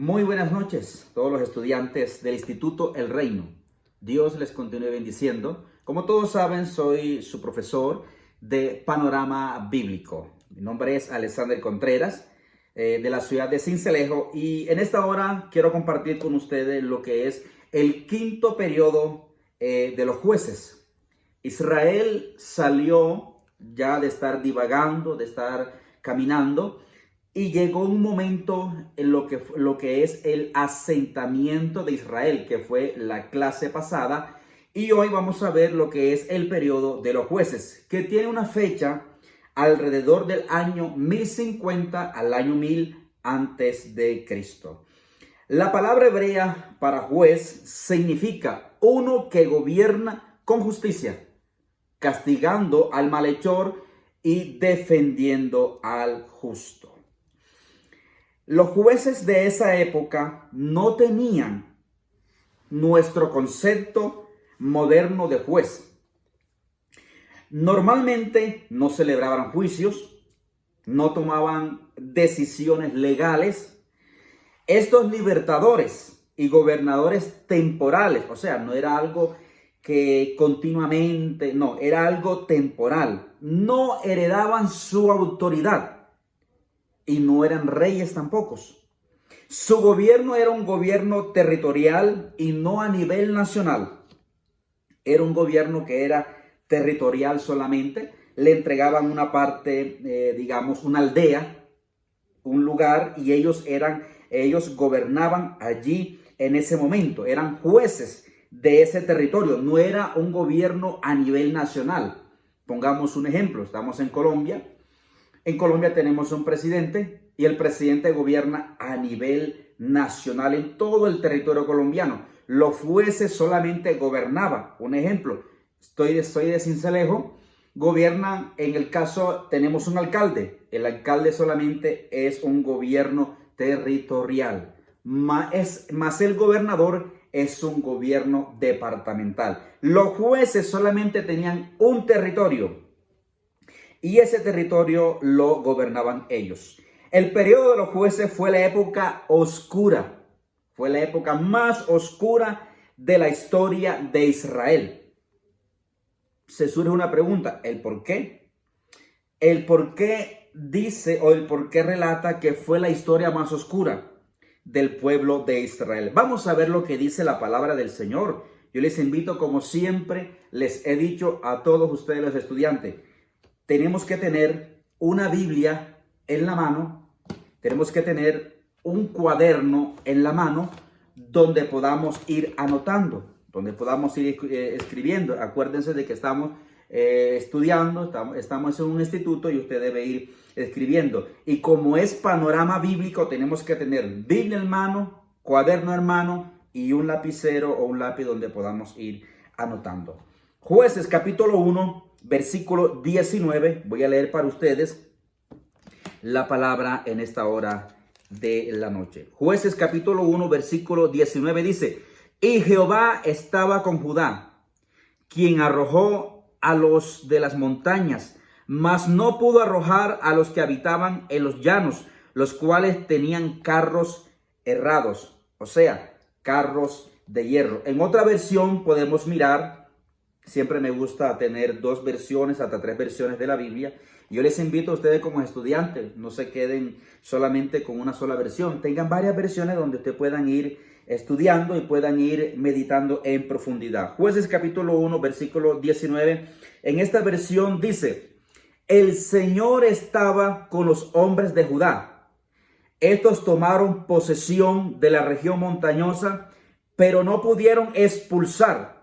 Muy buenas noches, todos los estudiantes del Instituto El Reino. Dios les continúe bendiciendo. Como todos saben, soy su profesor de Panorama Bíblico. Mi nombre es Alexander Contreras, de la ciudad de Sincelejo, y en esta hora quiero compartir con ustedes lo que es el quinto periodo de los jueces. Israel salió ya de estar divagando, de estar caminando, y llegó un momento en lo que es el asentamiento de Israel, que fue la clase pasada. Y hoy vamos a ver lo que es el periodo de los jueces, que tiene una fecha alrededor del año 1050 al año 1000 antes de Cristo. La palabra hebrea para juez significa uno que gobierna con justicia, castigando al malhechor y defendiendo al justo. Los jueces de esa época no tenían nuestro concepto moderno de juez. Normalmente no celebraban juicios, no tomaban decisiones legales. Estos libertadores y gobernadores temporales, o sea, no era algo que continuamente, no, era algo temporal. No heredaban su autoridad. Y no eran reyes tampoco. Su gobierno era un gobierno territorial y no a nivel nacional. Era un gobierno que era territorial solamente. Le entregaban una parte, digamos, una aldea, un lugar, y ellos gobernaban allí en ese momento. Eran jueces de ese territorio. No era un gobierno a nivel nacional. Pongamos un ejemplo. Estamos en Colombia. En Colombia tenemos un presidente y el presidente gobierna a nivel nacional en todo el territorio colombiano. Los jueces solamente gobernaban. Un ejemplo, soy de Sincelejo, gobiernan, en el caso tenemos un alcalde. El alcalde solamente es un gobierno territorial. Más el gobernador es un gobierno departamental. Los jueces solamente tenían un territorio, y ese territorio lo gobernaban ellos. El periodo de los jueces fue la época oscura. Fue la época más oscura de la historia de Israel. Se surge una pregunta, ¿el por qué? El por qué dice o el por qué relata que fue la historia más oscura del pueblo de Israel. Vamos a ver lo que dice la palabra del Señor. Yo les invito, como siempre les he dicho a todos ustedes los estudiantes, tenemos que tener una Biblia en la mano, tenemos que tener un cuaderno en la mano donde podamos ir anotando, donde podamos ir escribiendo. Acuérdense de que estamos estudiando, estamos en un instituto y usted debe ir escribiendo. Y como es panorama bíblico, tenemos que tener Biblia en mano, cuaderno en mano y un lapicero o un lápiz donde podamos ir anotando. Jueces capítulo 1. Versículo 19, voy a leer para ustedes la palabra en esta hora de la noche. Jueces capítulo 1, versículo 19 dice: Y Jehová estaba con Judá, quien arrojó a los de las montañas, mas no pudo arrojar a los que habitaban en los llanos, los cuales tenían carros herrados, o sea, carros de hierro. En otra versión podemos mirar. Siempre me gusta tener 2 versiones, hasta 3 versiones de la Biblia. Yo les invito a ustedes como estudiantes, no se queden solamente con una sola versión. Tengan varias versiones donde ustedes puedan ir estudiando y puedan ir meditando en profundidad. Jueces capítulo 1, versículo 19. En esta versión dice: El Señor estaba con los hombres de Judá. Estos tomaron posesión de la región montañosa, pero no pudieron expulsar.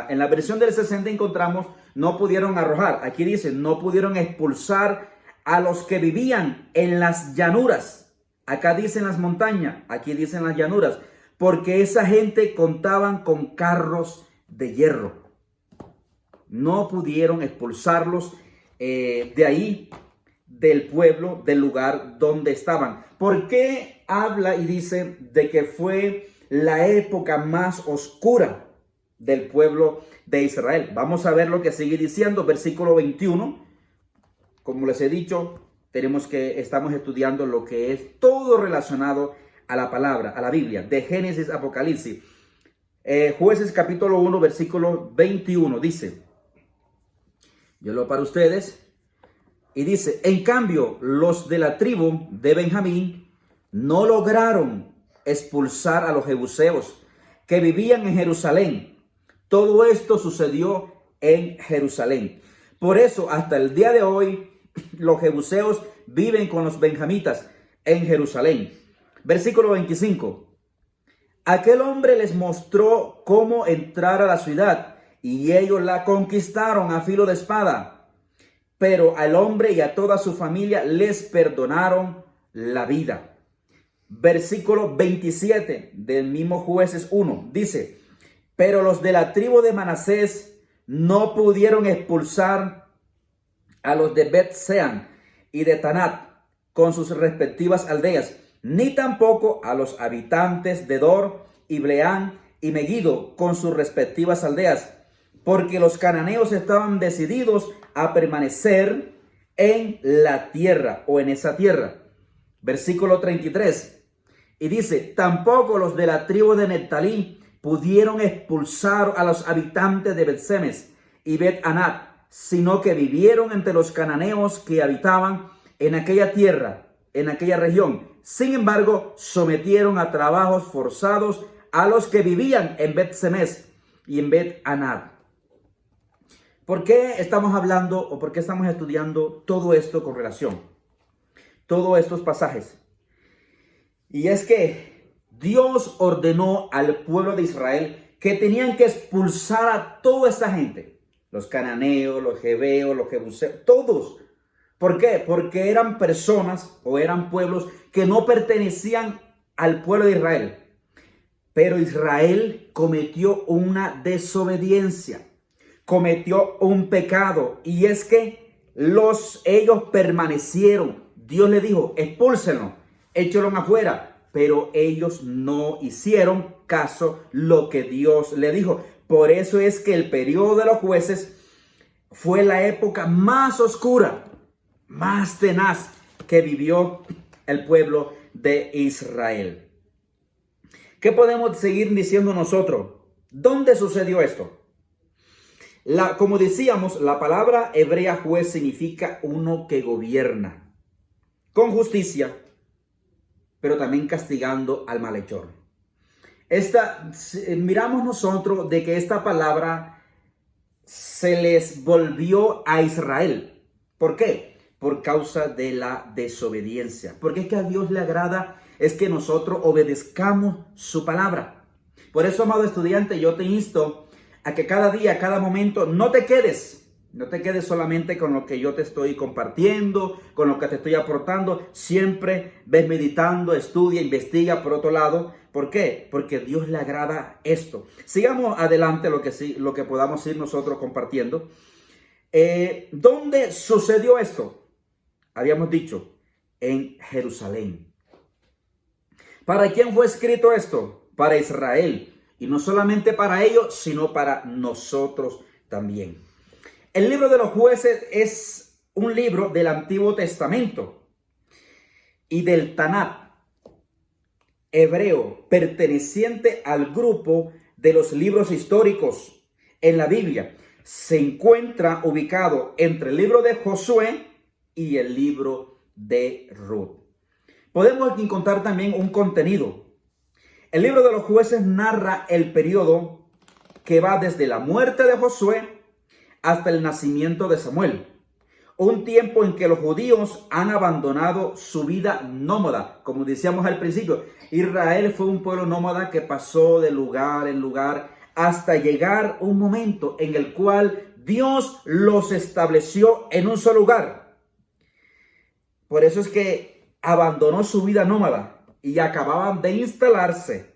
En la versión del 60 encontramos no pudieron arrojar. Aquí dice no pudieron expulsar a los que vivían en las llanuras. Acá dicen las montañas, aquí dicen las llanuras, porque esa gente contaban con carros de hierro. No pudieron expulsarlos de ahí, del pueblo, del lugar donde estaban. ¿Por qué habla y dice de que fue la época más oscura del pueblo de Israel? Vamos a ver lo que sigue diciendo, versículo 21. Como les he dicho, estamos estudiando lo que es todo relacionado a la palabra, a la Biblia, de Génesis a Apocalipsis. Jueces capítulo 1, versículo 21, dice, yo leo para ustedes, y dice, en cambio, los de la tribu de Benjamín no lograron expulsar a los jebuseos que vivían en Jerusalén. Todo esto sucedió en Jerusalén. Por eso, hasta el día de hoy, los jebuseos viven con los benjamitas en Jerusalén. Versículo 25. Aquel hombre les mostró cómo entrar a la ciudad y ellos la conquistaron a filo de espada. Pero al hombre y a toda su familia les perdonaron la vida. Versículo 27 del mismo Jueces 1 dice, pero los de la tribu de Manasés no pudieron expulsar a los de Bet-Sean y de Tanat con sus respectivas aldeas, ni tampoco a los habitantes de Dor y Bleán y Megiddo con sus respectivas aldeas, porque los cananeos estaban decididos a permanecer en la tierra o en esa tierra. Versículo 33. Y dice, tampoco los de la tribu de Neftalí pudieron expulsar a los habitantes de Bet-Semes y Bet-Anat, sino que vivieron entre los cananeos que habitaban en aquella tierra, en aquella región. Sin embargo, sometieron a trabajos forzados a los que vivían en Bet-Semes y en Bet-Anat. ¿Por qué estamos hablando o por qué estamos estudiando todo esto con relación? Todos estos pasajes. Y es que Dios ordenó al pueblo de Israel que tenían que expulsar a toda esta gente. Los cananeos, los jebeos, los jebuseos, todos. ¿Por qué? Porque eran personas o eran pueblos que no pertenecían al pueblo de Israel. Pero Israel cometió una desobediencia, cometió un pecado. Y es que ellos permanecieron. Dios le dijo, expúlsenlo, échenlo afuera. Pero ellos no hicieron caso lo que Dios le dijo. Por eso es que el periodo de los jueces fue la época más oscura, más tenaz que vivió el pueblo de Israel. ¿Qué podemos seguir diciendo nosotros? ¿Dónde sucedió esto? Como decíamos, la palabra hebrea juez significa uno que gobierna con justicia, pero también castigando al malhechor. Miramos nosotros de que esta palabra se les volvió a Israel. ¿Por qué? Por causa de la desobediencia. Porque es que a Dios le agrada es que nosotros obedezcamos su palabra. Por eso, amado estudiante, yo te insto a que cada día, cada momento, no te quedes solamente con lo que yo te estoy compartiendo, con lo que te estoy aportando. Siempre ves meditando, estudia, investiga por otro lado. ¿Por qué? Porque a Dios le agrada esto. Sigamos adelante lo que podamos ir nosotros compartiendo. ¿Dónde sucedió esto? Habíamos dicho, en Jerusalén. ¿Para quién fue escrito esto? Para Israel. Y no solamente para ellos, sino para nosotros también. El libro de los jueces es un libro del Antiguo Testamento y del Tanat hebreo, perteneciente al grupo de los libros históricos en la Biblia. Se encuentra ubicado entre el libro de Josué y el libro de Ruth. Podemos encontrar también un contenido. El libro de los jueces narra el periodo que va desde la muerte de Josué hasta el nacimiento de Samuel. Un tiempo en que los judíos han abandonado su vida nómada. Como decíamos al principio, Israel fue un pueblo nómada que pasó de lugar en lugar hasta llegar un momento en el cual Dios los estableció en un solo lugar. Por eso es que abandonó su vida nómada y acaban de instalarse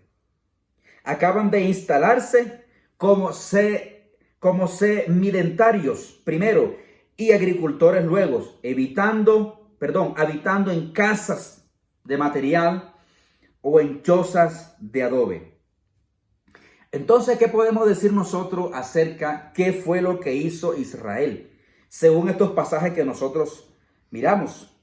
como sedentarios primero y agricultores luego, habitando en casas de material o en chozas de adobe. Entonces, ¿qué podemos decir nosotros acerca qué fue lo que hizo Israel? Según estos pasajes que nosotros miramos,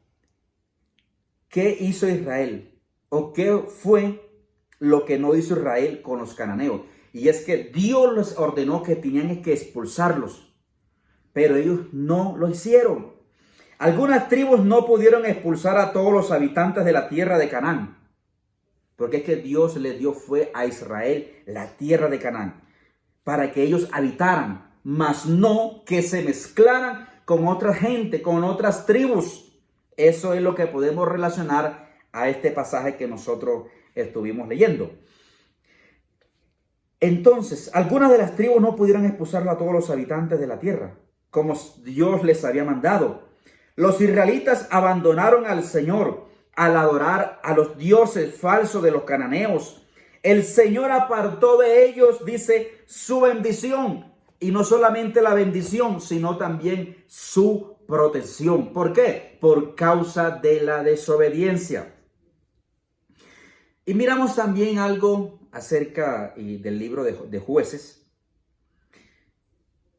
¿qué hizo Israel? ¿O qué fue lo que no hizo Israel con los cananeos? Y es que Dios les ordenó que tenían que expulsarlos, pero ellos no lo hicieron. Algunas tribus no pudieron expulsar a todos los habitantes de la tierra de Canaán, porque es que Dios le dio fue a Israel la tierra de Canaán, para que ellos habitaran, mas no que se mezclaran con otra gente, con otras tribus. Eso es lo que podemos relacionar a este pasaje que nosotros estuvimos leyendo. Entonces, algunas de las tribus no pudieron expulsar a todos los habitantes de la tierra, como Dios les había mandado. Los israelitas abandonaron al Señor al adorar a los dioses falsos de los cananeos. El Señor apartó de ellos, dice, su bendición. Y no solamente la bendición, sino también su protección. ¿Por qué? Por causa de la desobediencia. Y miramos también algo acerca del libro de Jueces.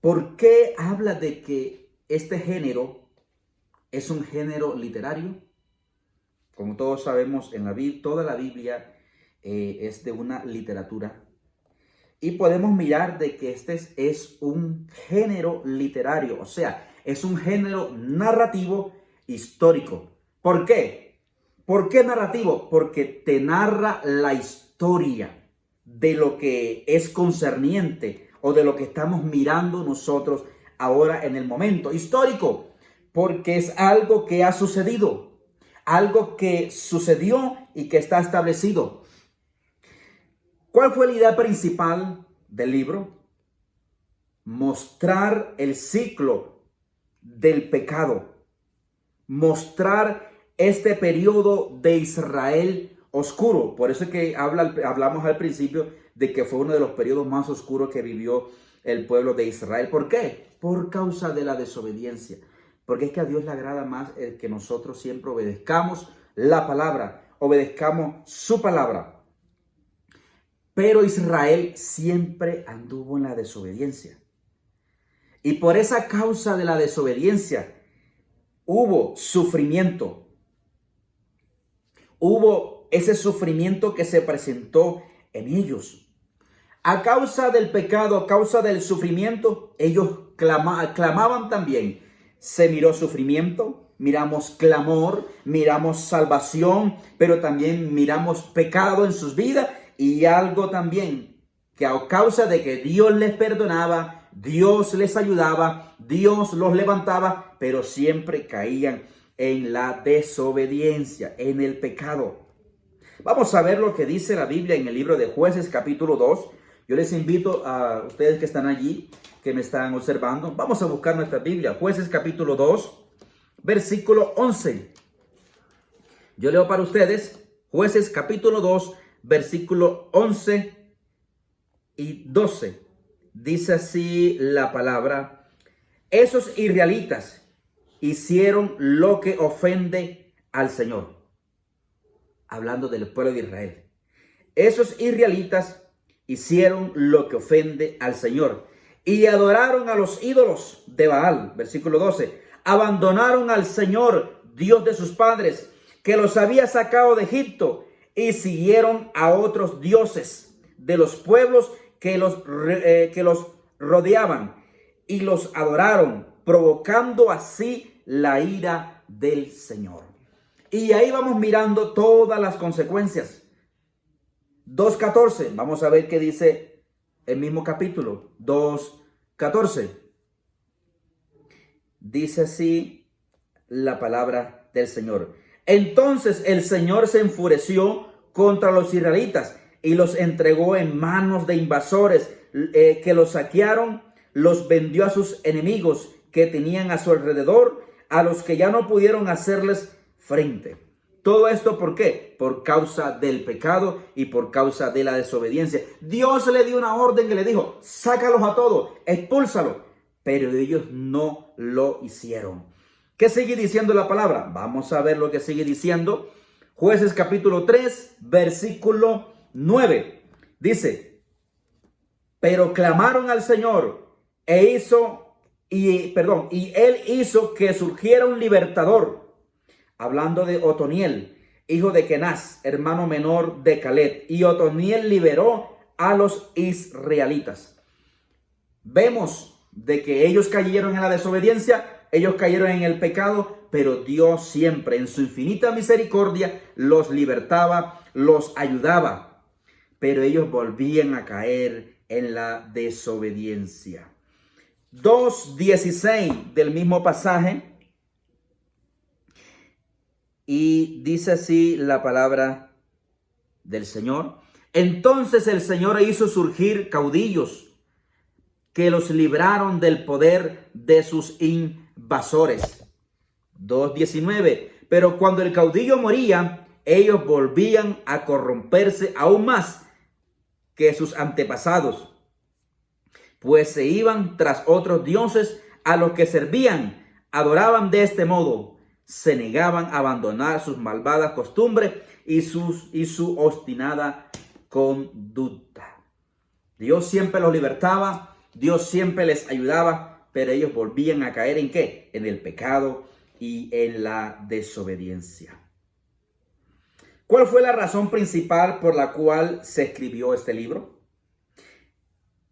¿Por qué habla de que este género es un género literario? Como todos sabemos, en toda la Biblia es de una literatura. Y podemos mirar de que este es un género literario, o sea, es un género narrativo histórico. ¿Por qué? ¿Por qué narrativo? Porque te narra la historia de lo que es concerniente o de lo que estamos mirando nosotros ahora en el momento histórico, porque es algo que ha sucedido, algo que sucedió y que está establecido. ¿Cuál fue la idea principal del libro? Mostrar el ciclo del pecado, mostrar este periodo de Israel oscuro. Por eso es que hablamos al principio de que fue uno de los periodos más oscuros que vivió el pueblo de Israel. ¿Por qué? Por causa de la desobediencia. Porque es que a Dios le agrada más el que nosotros siempre obedezcamos la palabra, obedezcamos su palabra. Pero Israel siempre anduvo en la desobediencia. Y por esa causa de la desobediencia hubo sufrimiento. Hubo ese sufrimiento que se presentó en ellos. A causa del pecado, a causa del sufrimiento, ellos clamaban también. Se miró sufrimiento, miramos clamor, miramos salvación, pero también miramos pecado en sus vidas. Y algo también, que a causa de que Dios les perdonaba, Dios les ayudaba, Dios los levantaba, pero siempre caían en la desobediencia, en el pecado. Vamos a ver lo que dice la Biblia en el libro de Jueces capítulo 2. Yo les invito a ustedes que están allí, que me están observando. Vamos a buscar nuestra Biblia. Jueces capítulo 2, versículo 11. Yo leo para ustedes Jueces capítulo 2, versículo 11 y 12. Dice así la palabra: esos israelitas hicieron lo que ofende al Señor. Hablando del pueblo de Israel. Esos israelitas hicieron lo que ofende al Señor y adoraron a los ídolos de Baal. Versículo 12. Abandonaron al Señor, Dios de sus padres, que los había sacado de Egipto, y siguieron a otros dioses de los pueblos que los rodeaban y los adoraron, provocando así la ira del Señor. Y ahí vamos mirando todas las consecuencias. 2:14, vamos a ver qué dice el mismo capítulo. 2:14. Dice así la palabra del Señor. Entonces el Señor se enfureció contra los israelitas y los entregó en manos de invasores que los saquearon, los vendió a sus enemigos que tenían a su alrededor, a los que ya no pudieron hacerles frente. Todo esto, ¿por qué? Por causa del pecado y por causa de la desobediencia. Dios le dio una orden que le dijo: sácalos a todos, expúlsalos. Pero ellos no lo hicieron. ¿Qué sigue diciendo la palabra? Vamos a ver lo que sigue diciendo. Jueces capítulo 3, versículo 9. Dice: pero clamaron al Señor y él hizo que surgiera un libertador. Hablando de Otoniel. hijo de Kenaz, hermano menor de Caleb, y Otoniel liberó a los israelitas. Vemos de que ellos cayeron en la desobediencia, ellos cayeron en el pecado, pero Dios siempre en su infinita misericordia los libertaba, los ayudaba, pero ellos volvían a caer en la desobediencia. 2:16 del mismo pasaje, y dice así la palabra del Señor. Entonces el Señor hizo surgir caudillos que los libraron del poder de sus invasores. 2:19. Pero cuando el caudillo moría, ellos volvían a corromperse aún más que sus antepasados, pues se iban tras otros dioses a los que servían, adoraban de este modo, se negaban a abandonar sus malvadas costumbres y su obstinada conducta. Dios siempre los libertaba, Dios siempre les ayudaba, pero ellos volvían a caer ¿en qué? En el pecado y en la desobediencia. ¿Cuál fue la razón principal por la cual se escribió este libro?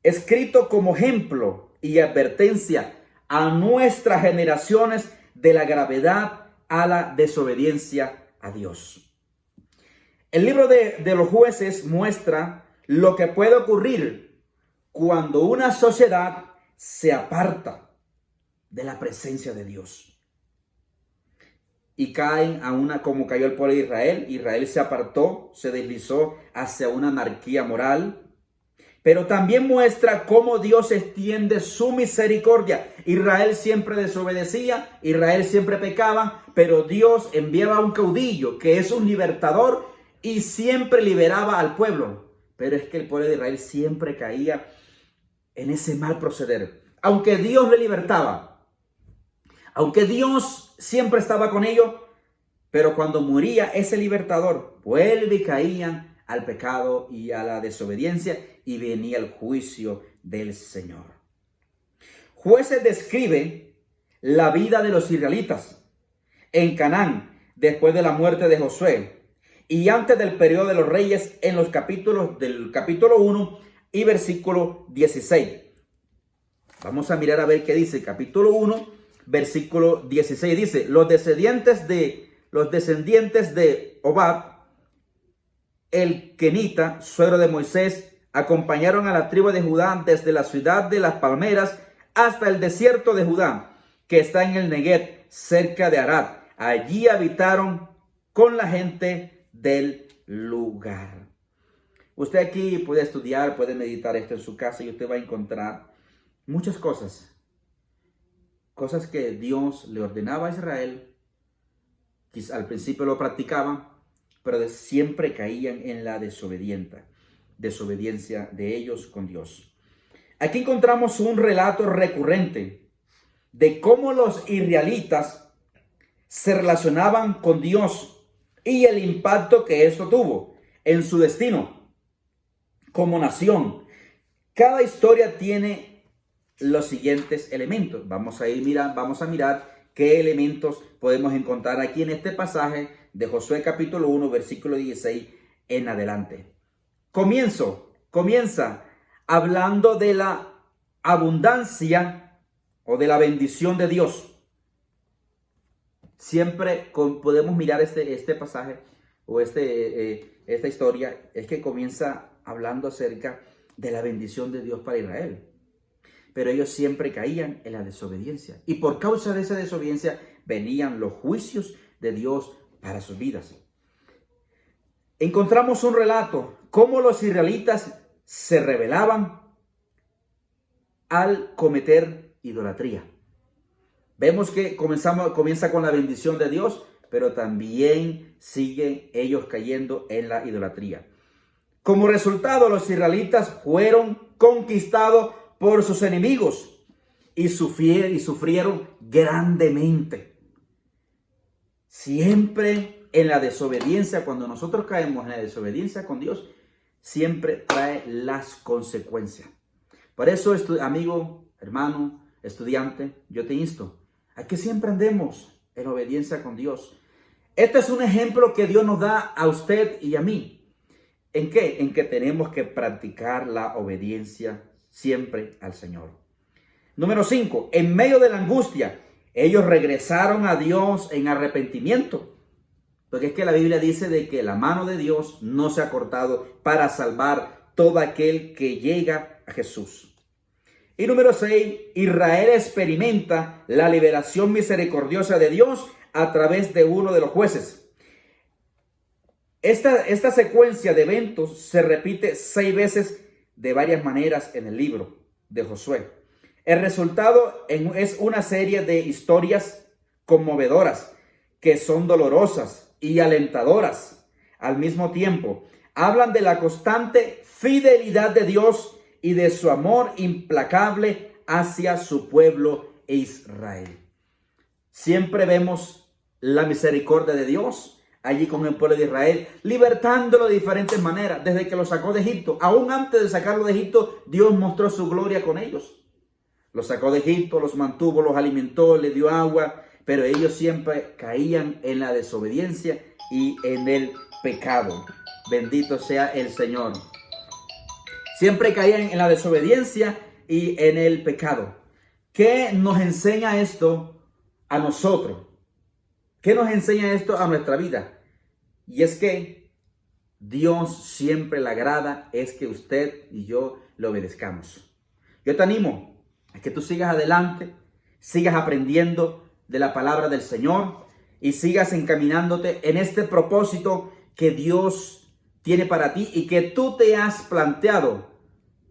Escrito como ejemplo y advertencia a nuestras generaciones de la gravedad a la desobediencia a Dios. El libro de los Jueces muestra lo que puede ocurrir cuando una sociedad se aparta de la presencia de Dios y caen como cayó el pueblo de Israel. Israel se apartó, se deslizó hacia una anarquía moral. Pero también muestra cómo Dios extiende su misericordia. Israel siempre desobedecía, Israel siempre pecaba, pero Dios enviaba a un caudillo que es un libertador y siempre liberaba al pueblo. Pero es que el pueblo de Israel siempre caía en ese mal proceder. Aunque Dios le libertaba, aunque Dios siempre estaba con ellos, pero cuando moría ese libertador, vuelve y caían al pecado y a la desobediencia, y venía el juicio del Señor. Jueces describe la vida de los israelitas en Canaán después de la muerte de Josué y antes del periodo de los reyes en los capítulos del capítulo 1 y versículo 16. Vamos a mirar a ver qué dice. Capítulo 1, versículo 16 dice: los descendientes de Obad, el kenita, suegro de Moisés, acompañaron a la tribu de Judá desde la ciudad de las palmeras hasta el desierto de Judá, que está en el Neguev, cerca de Arad. Allí habitaron con la gente del lugar. Usted aquí puede estudiar, puede meditar esto en su casa y usted va a encontrar muchas cosas que Dios le ordenaba a Israel. Quizá al principio lo practicaban, pero siempre caían en la desobediencia de ellos con Dios. Aquí encontramos un relato recurrente de cómo los israelitas se relacionaban con Dios y el impacto que esto tuvo en su destino como nación. Cada historia tiene los siguientes elementos. Vamos a mirar qué elementos podemos encontrar aquí en este pasaje de Josué capítulo 1, versículo 16 en adelante. Comienza hablando de la abundancia o de la bendición de Dios. Siempre podemos mirar este pasaje o esta historia, es que comienza hablando acerca de la bendición de Dios para Israel. Pero ellos siempre caían en la desobediencia. Y por causa de esa desobediencia venían los juicios de Dios para sus vidas. Encontramos un relato cómo los israelitas se rebelaban al cometer idolatría. Vemos que comienza con la bendición de Dios, pero también siguen ellos cayendo en la idolatría. Como resultado, los israelitas fueron conquistados por sus enemigos y sufrieron grandemente. Siempre en la desobediencia, cuando nosotros caemos en la desobediencia con Dios, siempre trae las consecuencias. Por eso, amigo, hermano, estudiante, yo te insto a que siempre andemos en obediencia con Dios. Este es un ejemplo que Dios nos da a usted y a mí. ¿En qué? En que tenemos que practicar la obediencia siempre al Señor. Número 5. En medio de la angustia, ellos regresaron a Dios en arrepentimiento. Porque es que la Biblia dice de que la mano de Dios no se ha cortado para salvar todo aquel que llega a Jesús. Y número 6, Israel experimenta la liberación misericordiosa de Dios a través de uno de los jueces. Esta secuencia de eventos se repite 6 veces de varias maneras en el libro de Josué. El resultado es una serie de historias conmovedoras que son dolorosas y alentadoras al mismo tiempo. Hablan de la constante fidelidad de Dios y de su amor implacable hacia su pueblo Israel. Siempre vemos la misericordia de Dios allí con el pueblo de Israel, libertándolo de diferentes maneras, desde que lo sacó de Egipto. Aún antes de sacarlo de Egipto, Dios mostró su gloria con ellos. Los sacó de Egipto, los mantuvo, los alimentó, les dio agua, pero ellos siempre caían en la desobediencia y en el pecado. Bendito sea el Señor. Siempre caían en la desobediencia y en el pecado. ¿Qué nos enseña esto a nosotros? ¿Qué nos enseña esto a nuestra vida? Y es que Dios siempre le agrada es que usted y yo le obedezcamos. Yo te animo a que tú sigas adelante, sigas aprendiendo de la palabra del Señor y sigas encaminándote en este propósito que Dios tiene para ti y que tú te has planteado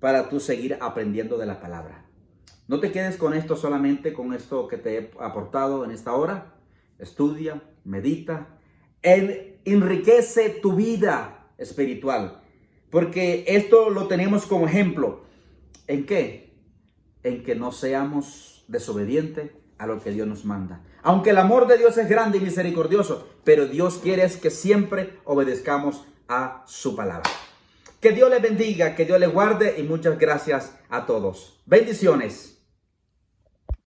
para tú seguir aprendiendo de la palabra. No te quedes con esto solamente, con esto que te he aportado en esta hora. Estudia, medita, enriquece tu vida espiritual. Porque esto lo tenemos como ejemplo. ¿En qué? En que no seamos desobedientes a lo que Dios nos manda. Aunque el amor de Dios es grande y misericordioso, pero Dios quiere es que siempre obedezcamos a su palabra. Que Dios les bendiga, que Dios les guarde y muchas gracias a todos. Bendiciones.